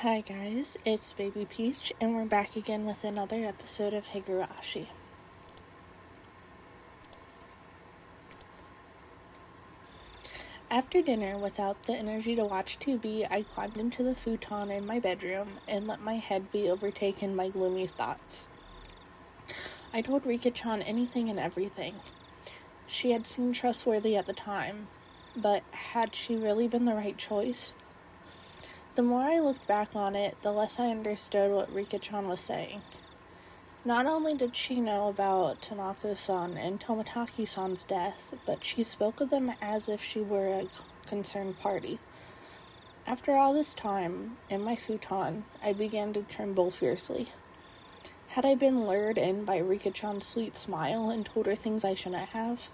Hi guys, it's Baby Peach, and we're back again with another episode of Higurashi. After dinner, without the energy to watch TV, I climbed into the futon in my bedroom and let my head be overtaken by gloomy thoughts. I told Rika-chan anything and everything. She had seemed trustworthy at the time, but had she really been the right choice? The more I looked back on it, the less I understood what Rika-chan was saying. Not only did she know about Tanaka-san and Tomotaki-san's death, but she spoke of them as if she were a concerned party. After all this time, in my futon, I began to tremble fiercely. Had I been lured in by Rika-chan's sweet smile and told her things I shouldn't have?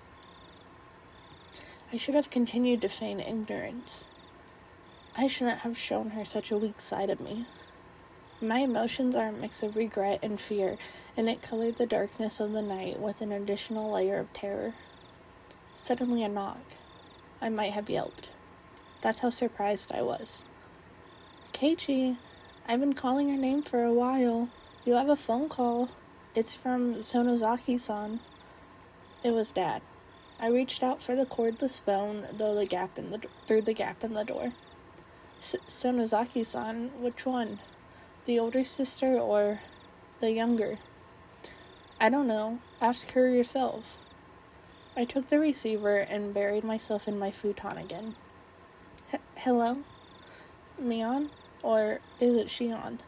I should have continued to feign ignorance. I shouldn't have shown her such a weak side of me. My emotions are a mix of regret and fear, and it colored the darkness of the night with an additional layer of terror. Suddenly a knock. I might have yelped. That's how surprised I was. Keiichi, I've been calling your name for a while. You have a phone call. It's from Sonozaki-san. It was Dad. I reached out for the cordless phone through the gap in the door. Sonozaki-san, which one? The older sister or the younger? I don't know. Ask her yourself. I took the receiver and buried myself in my futon again. Hello? Mion? Or is it Shion?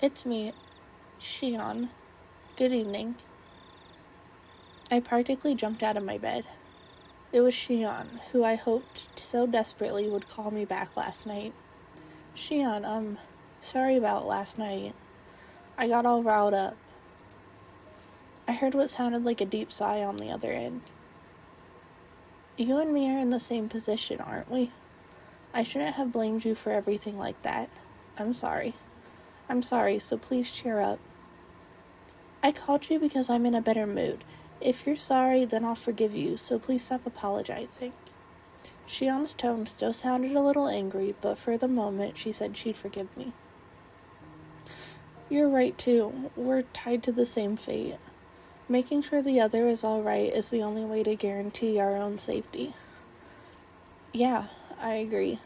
It's me, Shion. Good evening. I practically jumped out of my bed. It was Shion, who I hoped so desperately would call me back last night. Shion, sorry about last night. I got all riled up. I heard what sounded like a deep sigh on the other end. You and me are in the same position, aren't we? I shouldn't have blamed you for everything like that. I'm sorry, so please cheer up. I called you because I'm in a better mood. If you're sorry, then I'll forgive you, so please stop apologizing. Shion's tone still sounded a little angry, but for the moment she said she'd forgive me. You're right, too. We're tied to the same fate. Making sure the other is alright is the only way to guarantee our own safety. Yeah, I agree.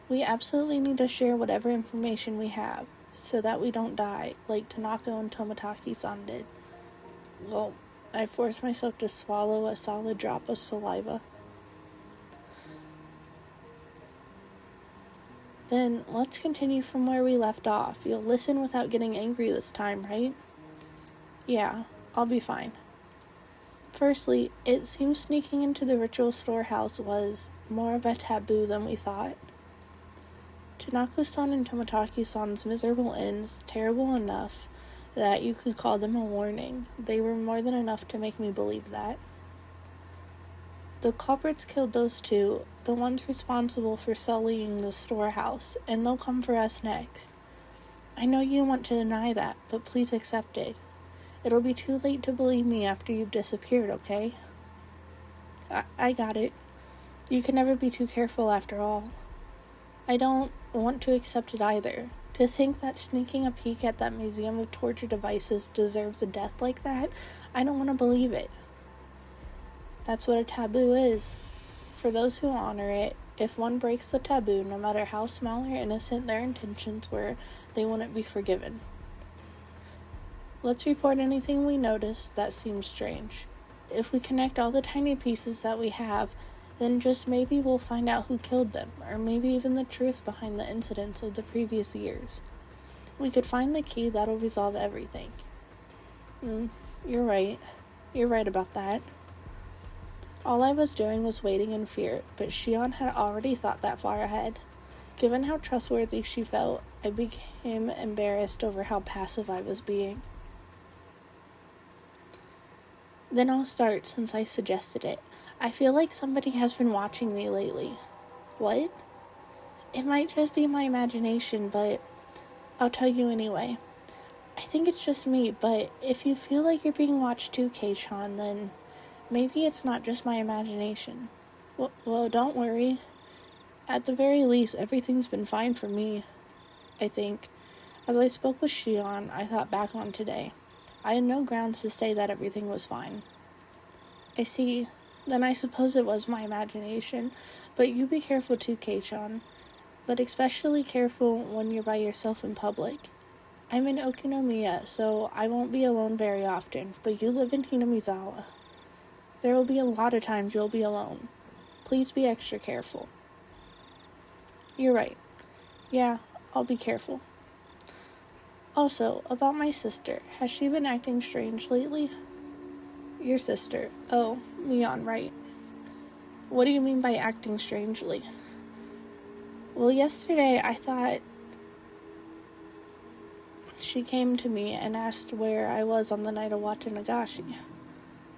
We absolutely need to share whatever information we have, so that we don't die, like Tanaka and Tomotaki-san did. Well, I forced myself to swallow a solid drop of saliva. Then, let's continue from where we left off. You'll listen without getting angry this time, right? Yeah, I'll be fine. Firstly, it seems sneaking into the ritual storehouse was more of a taboo than we thought. Tanaka-san and Tomotaki-san's miserable ends, terrible enough that you could call them a warning. They were more than enough to make me believe that. The culprits killed those two, the ones responsible for sullying the storehouse, and they'll come for us next. I know you want to deny that, but please accept it. It'll be too late to believe me after you've disappeared, okay? I got it. You can never be too careful after all. I don't want to accept it either. To think that sneaking a peek at that museum of torture devices deserves a death like that, I don't want to believe it. That's what a taboo is. For those who honor it, if one breaks the taboo, no matter how small or innocent their intentions were, they wouldn't be forgiven. Let's report anything we notice that seems strange. If we connect all the tiny pieces that we have, then just maybe we'll find out who killed them, or maybe even the truth behind the incidents of the previous years. We could find the key that'll resolve everything. You're right. You're right about that. All I was doing was waiting in fear, but Shion had already thought that far ahead. Given how trustworthy she felt, I became embarrassed over how passive I was being. Then I'll start, since I suggested it. I feel like somebody has been watching me lately. What? It might just be my imagination, but I'll tell you anyway. I think it's just me, but if you feel like you're being watched too, Kei-chan, then maybe it's not just my imagination. Well, don't worry. At the very least, everything's been fine for me. I think. As I spoke with Shion, I thought back on today. I had no grounds to say that everything was fine. I see. Then I suppose it was my imagination. But you be careful too, Keichan. But especially careful when you're by yourself in public. I'm in Okinomiya, so I won't be alone very often, but you live in Hinamizawa. There will be a lot of times you'll be alone. Please be extra careful. You're right. Yeah, I'll be careful. Also, about my sister, has she been acting strange lately? Your sister. Oh, Mion, right. What do you mean by acting strangely? Well, yesterday I thought she came to me and asked where I was on the night of Watanagashi.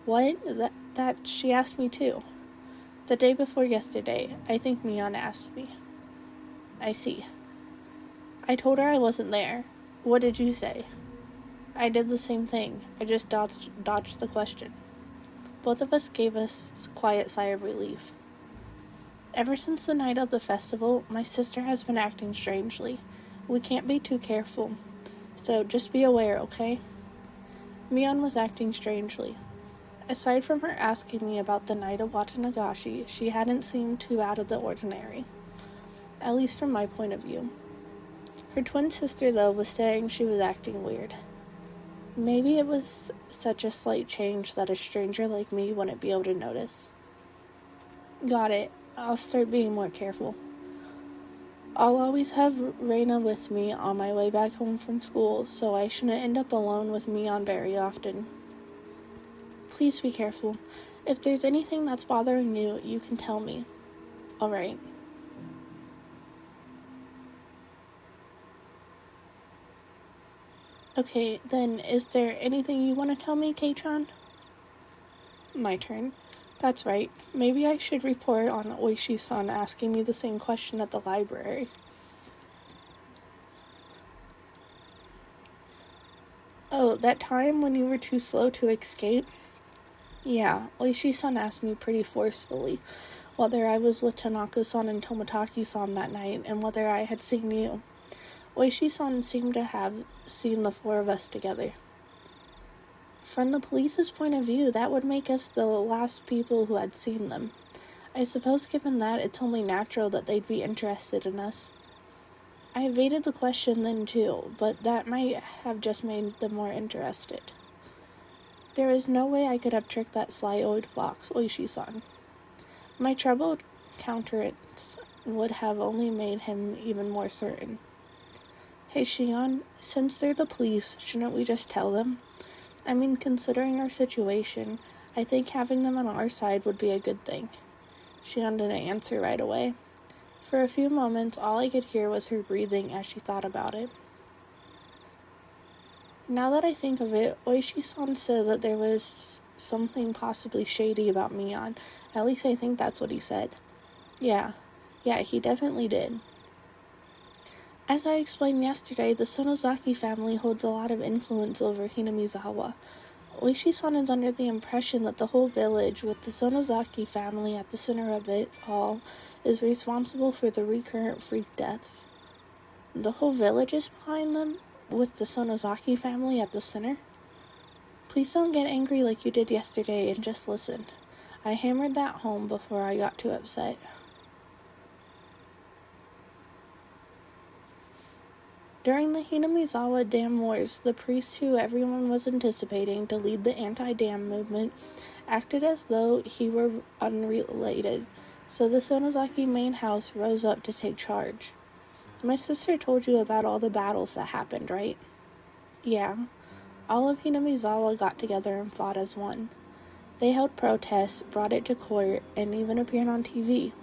What? That she asked me too. The day before yesterday, I think Mion asked me. I see. I told her I wasn't there. What did you say? I did the same thing. I just dodged the question. Both of us gave us a quiet sigh of relief. Ever since the night of the festival, my sister has been acting strangely. We can't be too careful, so just be aware, okay? Mion was acting strangely. Aside from her asking me about the night of Watanagashi, she hadn't seemed too out of the ordinary. At least from my point of view. Her twin sister, though, was saying she was acting weird. Maybe it was such a slight change that a stranger like me wouldn't be able to notice. Got it. I'll start being more careful. I'll always have Reina with me on my way back home from school, so I shouldn't end up alone with Mion very often. Please be careful. If there's anything that's bothering you, you can tell me. Alright. Okay, then, is there anything you want to tell me, Keichan? My turn. That's right. Maybe I should report on Oishi-san asking me the same question at the library. Oh, that time when you were too slow to escape? Yeah, Oishi-san asked me pretty forcefully whether I was with Tanaka-san and Toмотaki-san that night and whether I had seen you. Oishi-san seemed to have seen the four of us together. From the police's point of view, that would make us the last people who had seen them. I suppose given that, it's only natural that they'd be interested in us. I evaded the question then too, but that might have just made them more interested. There is no way I could have tricked that sly old fox, Oishi-san. My troubled countenance would have only made him even more certain. Hey Shion, since they're the police, shouldn't we just tell them? I mean, considering our situation, I think having them on our side would be a good thing. Shion didn't answer right away. For a few moments, all I could hear was her breathing as she thought about it. Now that I think of it, Oishi-san said that there was something possibly shady about Mion. At least I think that's what he said. Yeah, he definitely did. As I explained yesterday, the Sonozaki family holds a lot of influence over Hinamizawa. Oishi-san is under the impression that the whole village, with the Sonozaki family at the center of it all, is responsible for the recurrent freak deaths. The whole village is behind them, with the Sonozaki family at the center? Please don't get angry like you did yesterday and just listen. I hammered that home before I got too upset. During the Hinamizawa Dam Wars, the priest who everyone was anticipating to lead the anti-dam movement acted as though he were unrelated, so the Sonozaki main house rose up to take charge. My sister told you about all the battles that happened, right? Yeah. All of Hinamizawa got together and fought as one. They held protests, brought it to court, and even appeared on TV.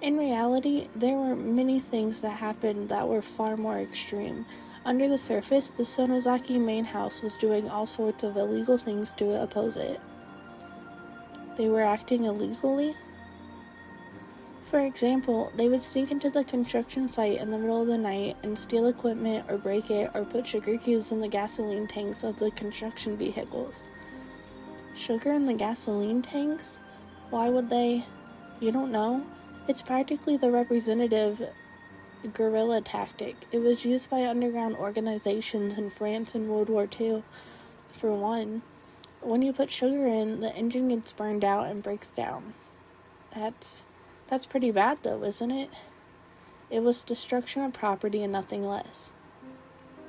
In reality, there were many things that happened that were far more extreme. Under the surface, the Sonozaki main house was doing all sorts of illegal things to oppose it. They were acting illegally? For example, they would sneak into the construction site in the middle of the night and steal equipment or break it or put sugar cubes in the gasoline tanks of the construction vehicles. Sugar in the gasoline tanks? Why would they? You don't know? It's practically the representative guerrilla tactic. It was used by underground organizations in France in World War II. For one, when you put sugar in, the engine gets burned out and breaks down. That's pretty bad though, isn't it? It was destruction of property and nothing less.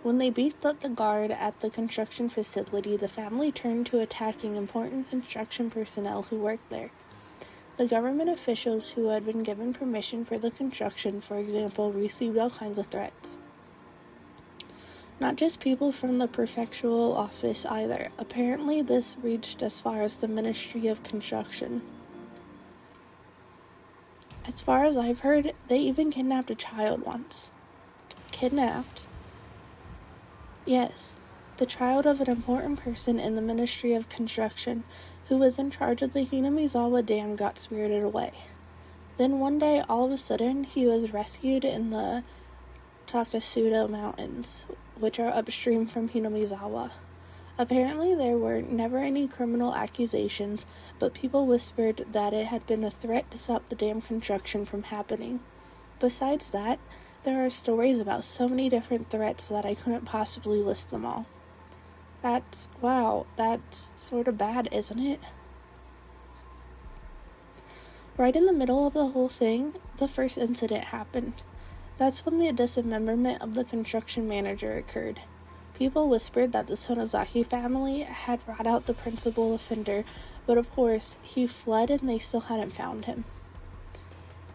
When they beefed up the guard at the construction facility, the family turned to attacking important construction personnel who worked there. The government officials who had been given permission for the construction, for example, received all kinds of threats. Not just people from the prefectural office either. Apparently, this reached as far as the Ministry of Construction. As far as I've heard, they even kidnapped a child once. Kidnapped? Yes, the child of an important person in the Ministry of Construction who was in charge of the Hinamizawa Dam got spirited away. Then one day, all of a sudden, he was rescued in the Takasuda Mountains, which are upstream from Hinamizawa. Apparently, there were never any criminal accusations, but people whispered that it had been a threat to stop the dam construction from happening. Besides that, there are stories about so many different threats that I couldn't possibly list them all. That's sort of bad, isn't it? Right in the middle of the whole thing, the first incident happened. That's when the dismemberment of the construction manager occurred. People whispered that the Sonozaki family had brought out the principal offender, but of course, he fled and they still hadn't found him.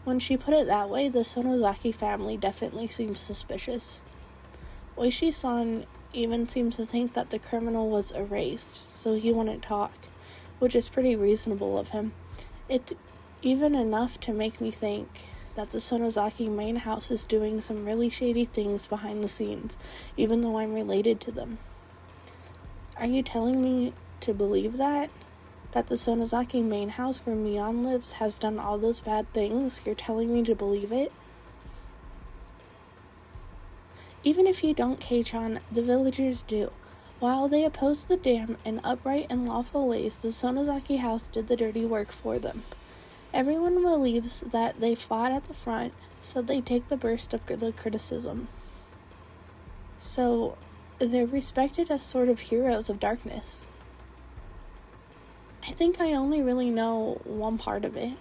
When she put it that way, the Sonozaki family definitely seems suspicious. Oishi-san even seems to think that the criminal was erased, so he wouldn't talk, which is pretty reasonable of him. It's even enough to make me think that the Sonozaki main house is doing some really shady things behind the scenes, even though I'm related to them. Are you telling me to believe that? That the Sonozaki main house where Mion lives has done all those bad things? You're telling me to believe it? Even if you don't, Kei-chan, the villagers do. While they opposed the dam in upright and lawful ways, the Sonozaki house did the dirty work for them. Everyone believes that they fought at the front, so they take the burst of the criticism. So, they're respected as sort of heroes of darkness. I think I only really know one part of it.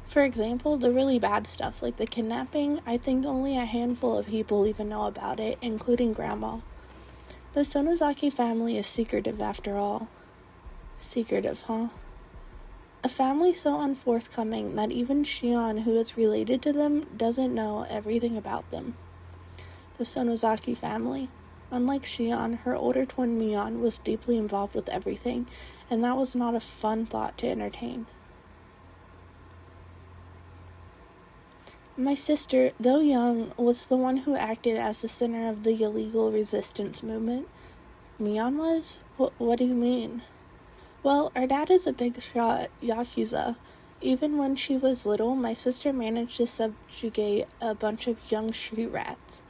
For example, the really bad stuff, like the kidnapping, I think only a handful of people even know about it, including Grandma. The Sonozaki family is secretive after all. Secretive, huh? A family so unforthcoming that even Shion, who is related to them, doesn't know everything about them. The Sonozaki family. Unlike Shion, her older twin Mion was deeply involved with everything, and that was not a fun thought to entertain. My sister, though young, was the one who acted as the center of the illegal resistance movement. Mion was? What do you mean? Well, our dad is a big shot Yakuza. Even when she was little, my sister managed to subjugate a bunch of young street rats.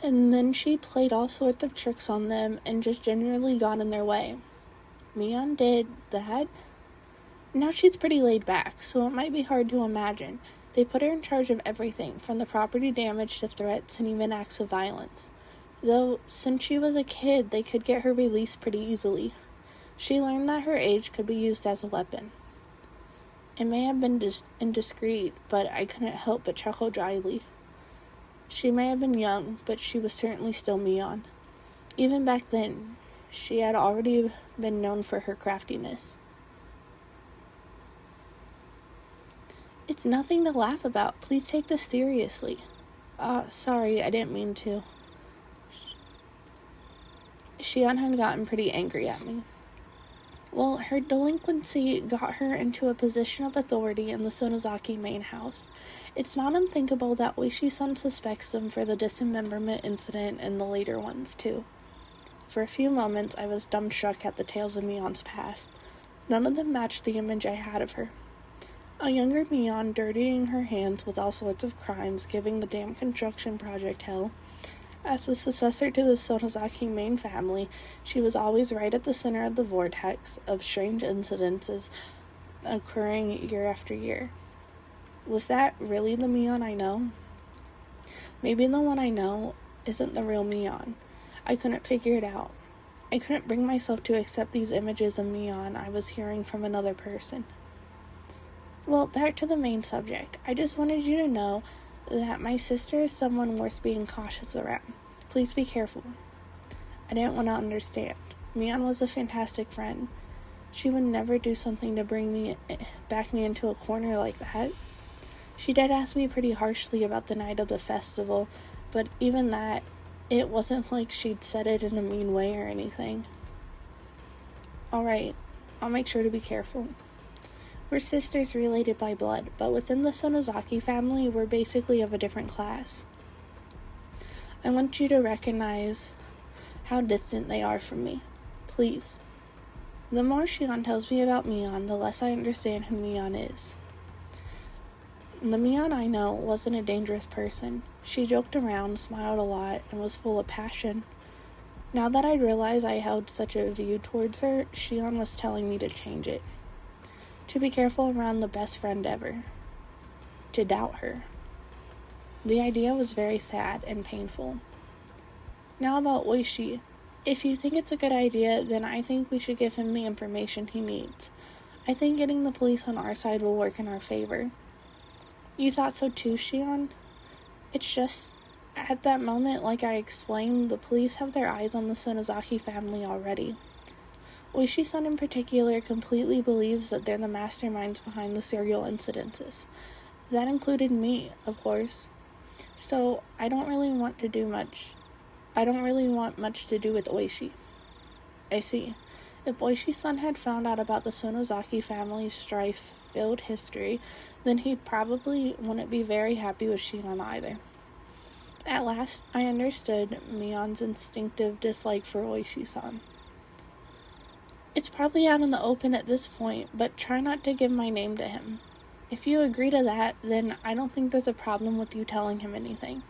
And then she played all sorts of tricks on them and just generally got in their way. Mion did that. Now she's pretty laid back, so it might be hard to imagine. They put her in charge of everything, from the property damage to threats and even acts of violence. Though, since she was a kid, they could get her released pretty easily. She learned that her age could be used as a weapon. It may have been indiscreet, but I couldn't help but chuckle dryly. She may have been young, but she was certainly still Mion. Even back then, she had already been known for her craftiness. It's nothing to laugh about. Please take this seriously. Sorry, I didn't mean to. Shion had gotten pretty angry at me. Well, her delinquency got her into a position of authority in the Sonozaki main house. It's not unthinkable that Oishi-san suspects them for the dismemberment incident and the later ones, too. For a few moments, I was dumbstruck at the tales of Mion's past. None of them matched the image I had of her. A younger Mion dirtying her hands with all sorts of crimes, giving the dam construction project hell. As the successor to the Sonozaki main family, she was always right at the center of the vortex of strange incidences occurring year after year. Was that really the Mion I know? Maybe the one I know isn't the real Mion. I couldn't figure it out. I couldn't bring myself to accept these images of Mion I was hearing from another person. Well, back to the main subject. I just wanted you to know that my sister is someone worth being cautious around. Please be careful. I didn't want to understand. Mion was a fantastic friend. She would never do something to back me into a corner like that. She did ask me pretty harshly about the night of the festival, but even that, it wasn't like she'd said it in a mean way or anything. Alright, I'll make sure to be careful. We're sisters related by blood, but within the Sonozaki family, we're basically of a different class. I want you to recognize how distant they are from me. Please. The more Shion tells me about Mion, the less I understand who Mion is. The Mion I know wasn't a dangerous person. She joked around, smiled a lot, and was full of passion. Now that I realize I held such a view towards her, Shion was telling me to change it. To be careful around the best friend ever. To doubt her. The idea was very sad and painful. Now about Oishi. If you think it's a good idea, then I think we should give him the information he needs. I think getting the police on our side will work in our favor. You thought so too, Shion? It's just, at that moment, like I explained, the police have their eyes on the Sonozaki family already. Oishi-san in particular completely believes that they're the masterminds behind the serial incidences. That included me, of course. So, I don't really want much to do with Oishi. I see. If Oishi-san had found out about the Sonozaki family's strife-filled history, then he probably wouldn't be very happy with Shion either. At last, I understood Mion's instinctive dislike for Oishi-san. It's probably out in the open at this point, but try not to give my name to him. If you agree to that, then I don't think there's a problem with you telling him anything.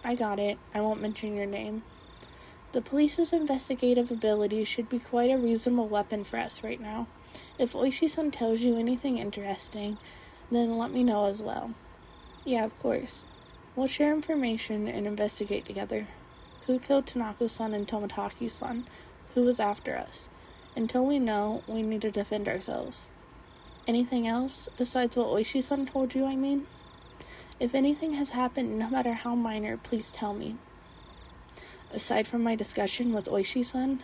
I got it. I won't mention your name. The police's investigative ability should be quite a reasonable weapon for us right now. If Oishi-san tells you anything interesting, then let me know as well. Yeah, of course. We'll share information and investigate together. Who killed Tanaka-san and Tomotaki-san? Who was after us? Until we know, we need to defend ourselves. Anything else, besides what Oishi-san told you, I mean? If anything has happened, no matter how minor, please tell me. Aside from my discussion with Oishi-san?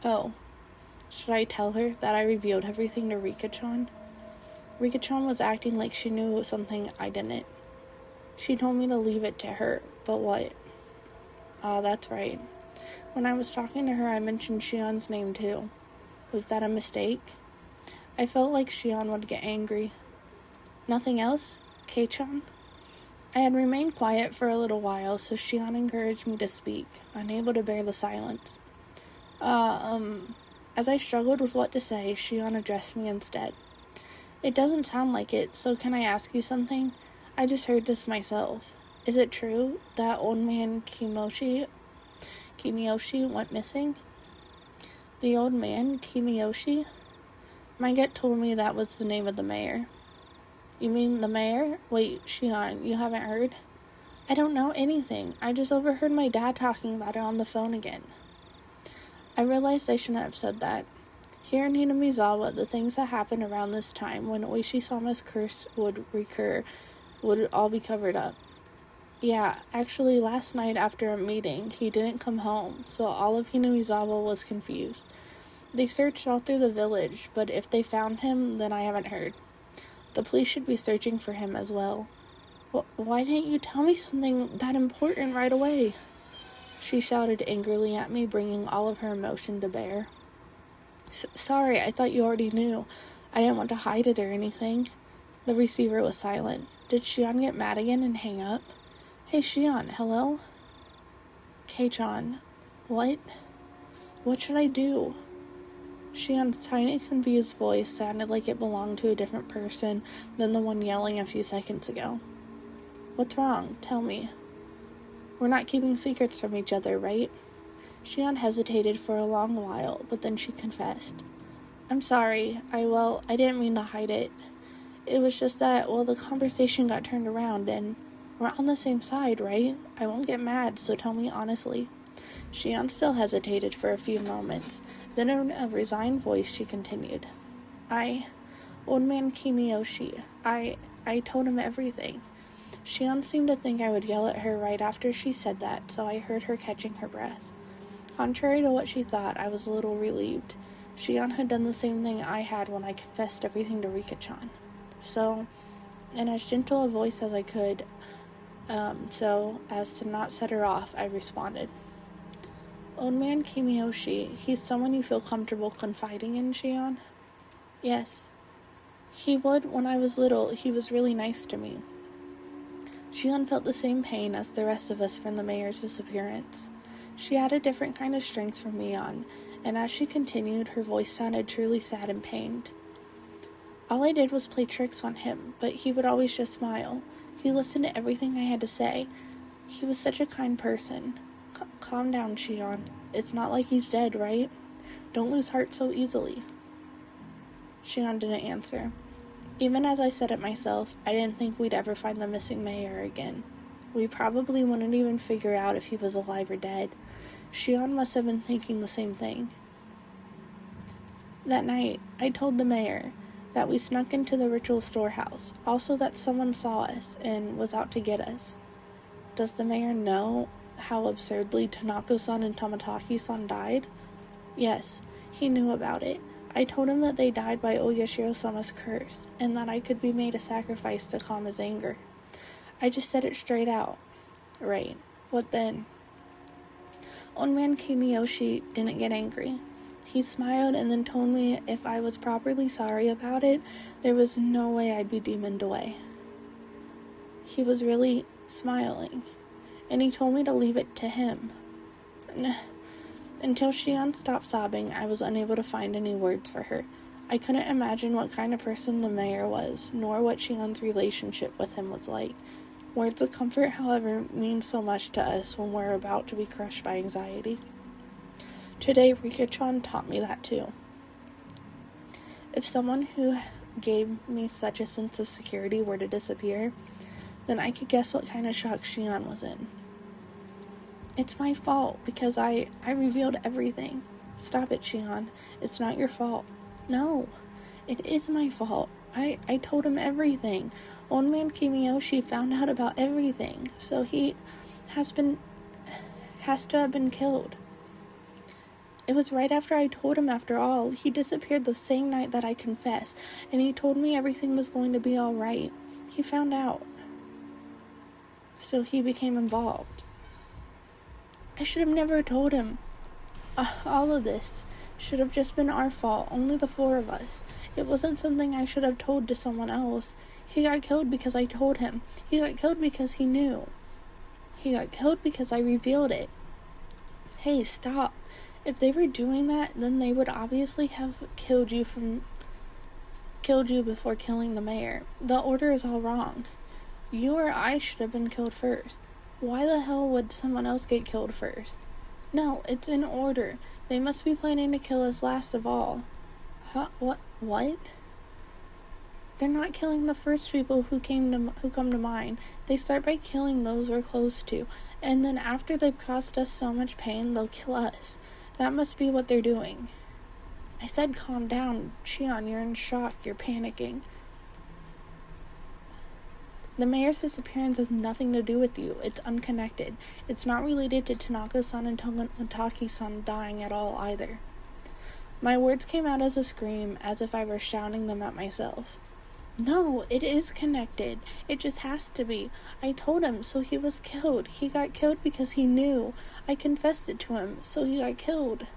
Oh. Should I tell her that I revealed everything to Rika-chan? Rika-chan was acting like she knew something I didn't. She told me to leave it to her, but what? That's right. When I was talking to her, I mentioned Shion's name too. Was that a mistake? I felt like Shion would get angry. Nothing else? Kei-chan? I had remained quiet for a little while, so Shion encouraged me to speak, unable to bear the silence. As I struggled with what to say, Shion addressed me instead. It doesn't sound like it, so can I ask you something? I just heard this myself. Is it true that old man Kimiyoshi went missing? The old man, Kimiyoshi? My gut told me that was the name of the mayor. You mean the mayor? Wait, Shion, you haven't heard? I don't know anything. I just overheard my dad talking about it on the phone again. I realized I shouldn't have said that. Here in Hinamizawa, the things that happened around this time, when Oishi-sama's curse would recur, would all be covered up. Yeah, actually last night after a meeting, he didn't come home, so all of Hinamizawa was confused. They searched all through the village, but if they found him, then I haven't heard. The police should be searching for him as well. Why didn't you tell me something that important right away? She shouted angrily at me, bringing all of her emotion to bear. Sorry, I thought you already knew. I didn't want to hide it or anything. The receiver was silent. Did Shion get mad again and hang up? Hey, Shion, hello? Kei-chan, what? What should I do? Shion's tiny, confused voice sounded like it belonged to a different person than the one yelling a few seconds ago. What's wrong? Tell me. We're not keeping secrets from each other, right? Shion hesitated for a long while, but then she confessed. I'm sorry. I didn't mean to hide it. It was just that, well, the conversation got turned around, and we're on the same side, right? I won't get mad, so tell me honestly. Shion still hesitated for a few moments. Then in a resigned voice, she continued. Old man Kimiyoshi, I told him everything. Shion seemed to think I would yell at her right after she said that, so I heard her catching her breath. Contrary to what she thought, I was a little relieved. Shion had done the same thing I had when I confessed everything to Rika-chan. So, in as gentle a voice as I could, so as to not set her off, I responded. Old man Kimiyoshi, he's someone you feel comfortable confiding in, Shion? Yes. He would when I was little. He was really nice to me. Shion felt the same pain as the rest of us from the mayor's disappearance. She had a different kind of strength from Mion, and as she continued, her voice sounded truly sad and pained. All I did was play tricks on him, but he would always just smile. He listened to everything I had to say. He was such a kind person. Calm down, Shion. It's not like he's dead, right? Don't lose heart so easily. Shion didn't answer. Even as I said it myself, I didn't think we'd ever find the missing mayor again. We probably wouldn't even figure out if he was alive or dead. Shion must have been thinking the same thing. That night, I told the mayor that we snuck into the ritual storehouse, also that someone saw us and was out to get us. Does the mayor know how absurdly Tanaka-san and Tamataki-san died? Yes, he knew about it. I told him that they died by Oyashiro-sama's curse, and that I could be made a sacrifice to calm his anger. I just said it straight out. Right. What then? Old man Kimiyoshi didn't get angry. He smiled and then told me if I was properly sorry about it, there was no way I'd be demoned away. He was really smiling, and he told me to leave it to him. Until Shion stopped sobbing, I was unable to find any words for her. I couldn't imagine what kind of person the mayor was, nor what Shion's relationship with him was like. Words of comfort, however, mean so much to us when we're about to be crushed by anxiety. Today, Rika-chan taught me that too. If someone who gave me such a sense of security were to disappear, then I could guess what kind of shock Shion was in. It's my fault, because I revealed everything. Stop it, Shion. It's not your fault. No, it is my fault. I told him everything. Old man Kimiyoshi found out about everything, so he has to have been killed. It was right after I told him, after all. He disappeared the same night that I confessed, and he told me everything was going to be alright. He found out. So he became involved. I should have never told him. All of this should have just been our fault, only the four of us. It wasn't something I should have told to someone else. He got killed because I told him. He got killed because he knew. He got killed because I revealed it. Hey, stop. If they were doing that, then they would obviously have killed you before killing the mayor. The order is all wrong. You or I should have been killed first. Why the hell would someone else get killed first? No, it's in order. They must be planning to kill us last of all. Huh? What? They're not killing the first people who come to mind. They start by killing those we're close to, and then after they've caused us so much pain, they'll kill us. That must be what they're doing. I said calm down. Shion, you're in shock. You're panicking. The mayor's disappearance has nothing to do with you. It's unconnected. It's not related to Tanaka-san and Tomataki-san dying at all either. My words came out as a scream, as if I were shouting them at myself. No, it is connected. It just has to be. I told him, so he was killed. He got killed because he knew. I confessed it to him, so he got killed.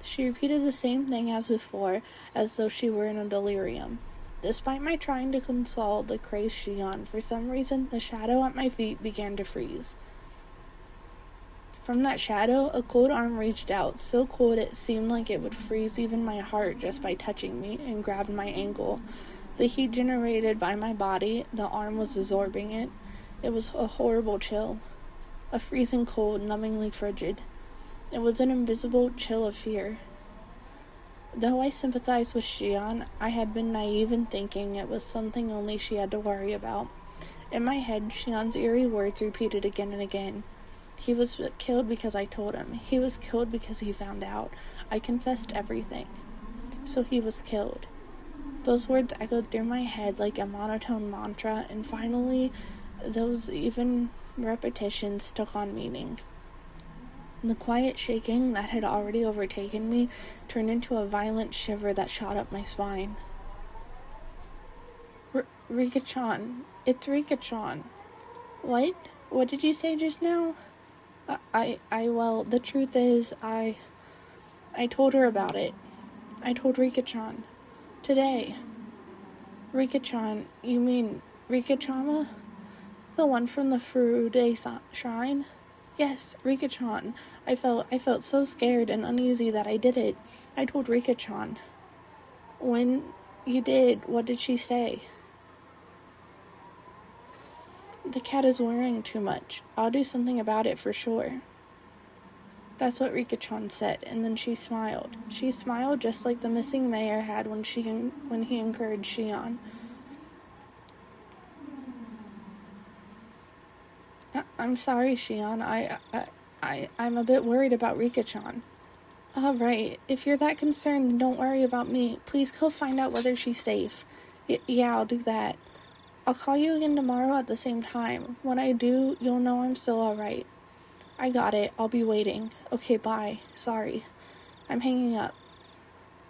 She repeated the same thing as before, as though she were in a delirium. Despite my trying to console the crazed Shion, for some reason the shadow at my feet began to freeze. From that shadow, a cold arm reached out, so cold it seemed like it would freeze even my heart just by touching me, and grabbed my ankle. The heat generated by my body, the arm was absorbing it. It was a horrible chill. A freezing cold, numbingly frigid. It was an invisible chill of fear. Though I sympathized with Shion, I had been naive in thinking it was something only she had to worry about. In my head, Shion's eerie words repeated again and again. He was killed because I told him. He was killed because he found out. I confessed everything. So he was killed. Those words echoed through my head like a monotone mantra, and finally, those even repetitions took on meaning. The quiet shaking that had already overtaken me turned into a violent shiver that shot up my spine. Rika-chan. It's Rika-chan. What? What did you say just now? Well, the truth is, I told her about it. I told Rika-chan. Today. Rika-chan, you mean Rika-chama? The one from the Furude shrine? Yes, Rika-chan. I felt so scared and uneasy that I did it. I told Rika-chan. When you did, what did she say? The cat is worrying too much. I'll do something about it for sure. That's what Rika-chan said, and then she smiled. She smiled just like the missing mayor had when he encouraged Shion. I'm sorry, Shion. I'm a bit worried about Rika-chan. All right, if you're that concerned, then don't worry about me. Please go find out whether she's safe. Yeah, I'll do that. I'll call you again tomorrow at the same time. When I do, you'll know I'm still alright. I got it. I'll be waiting. Okay, bye. Sorry. I'm hanging up.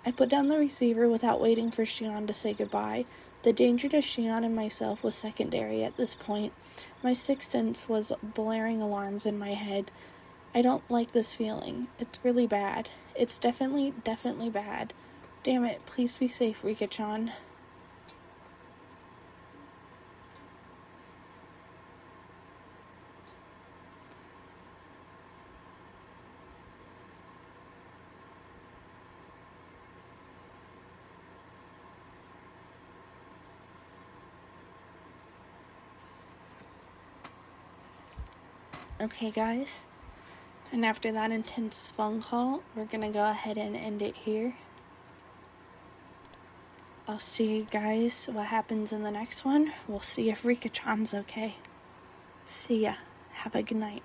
I put down the receiver without waiting for Shion to say goodbye. The danger to Shion and myself was secondary at this point. My sixth sense was blaring alarms in my head. I don't like this feeling. It's really bad. It's definitely bad. Damn it, please be safe, Rika-chan. Okay, guys. And after that intense phone call, we're gonna go ahead and end it here. I'll see you guys what happens in the next one. We'll see if Rika-chan's okay. See ya. Have a good night.